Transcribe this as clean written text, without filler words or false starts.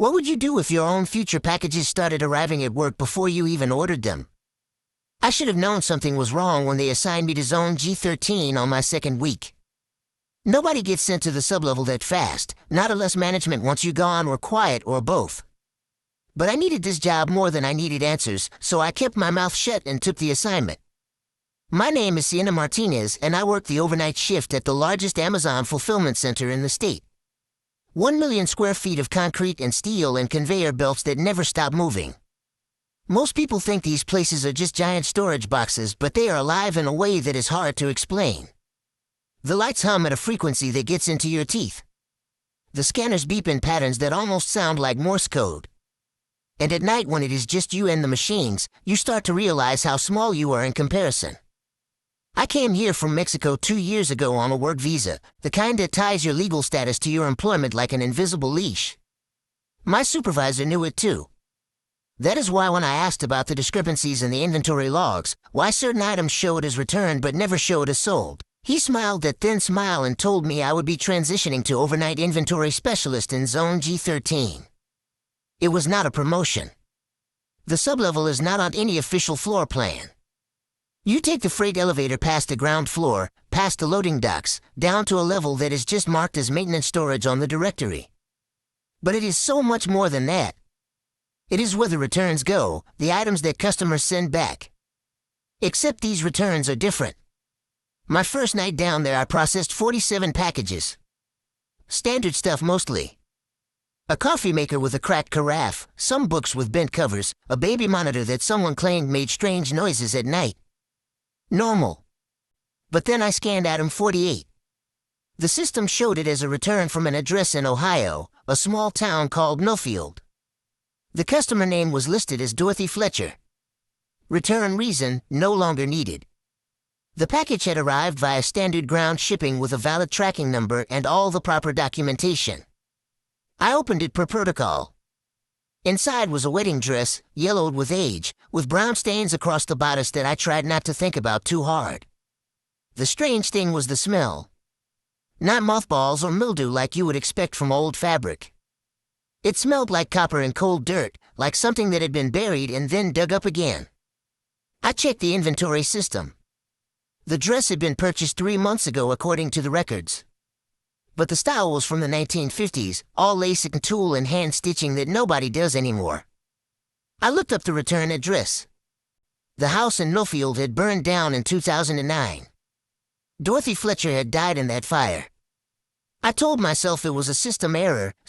What would you do if your own future packages started arriving at work before you even ordered them? I should have known something was wrong when they assigned me to Zone G13 on my second week. Nobody gets sent to the sublevel that fast, not unless management wants you gone or quiet or both. But I needed this job more than I needed answers, so I kept my mouth shut and took the assignment. My name is Sienna Martinez, and I work the overnight shift at the largest Amazon fulfillment center in the state. 1 million square feet of concrete and steel and conveyor belts that never stop moving. Most people think these places are just giant storage boxes, but they are alive in a way that is hard to explain. The lights hum at a frequency that gets into your teeth. The scanners beep in patterns that almost sound like Morse code. And at night, when it is just you and the machines, you start to realize how small you are in comparison. I came here from Mexico 2 years ago on a work visa, the kind that ties your legal status to your employment like an invisible leash. My supervisor knew it too. That is why when I asked about the discrepancies in the inventory logs, why certain items showed as returned but never showed as sold, he smiled that thin smile and told me I would be transitioning to overnight inventory specialist in Zone G13. It was not a promotion. The sublevel is not on any official floor plan. You take the freight elevator past the ground floor, past the loading docks, down to a level that is just marked as maintenance storage on the directory. But it is so much more than that. It is where the returns go, the items that customers send back. Except these returns are different. My first night down there, I processed 47 packages. Standard stuff mostly. A coffee maker with a cracked carafe, some books with bent covers, a baby monitor that someone claimed made strange noises at night. Normal. But then I scanned item 48. The system showed it as a return from an address in Ohio, a small town called Millfield. The customer name was listed as Dorothy Fletcher. Return reason, no longer needed. The package had arrived via standard ground shipping with a valid tracking number and all the proper documentation. I opened it per protocol. Inside was a wedding dress, yellowed with age, with brown stains across the bodice that I tried not to think about too hard. The strange thing was the smell. Not mothballs or mildew like you would expect from old fabric. It smelled like copper and cold dirt, like something that had been buried and then dug up again. I checked the inventory system. The dress had been purchased 3 months ago according to the records. But the style was from the 1950s, all lace and tulle and hand stitching that nobody does anymore. I looked up the return address. The house in Millfield had burned down in 2009. Dorothy Fletcher had died in that fire. I told myself it was a system error,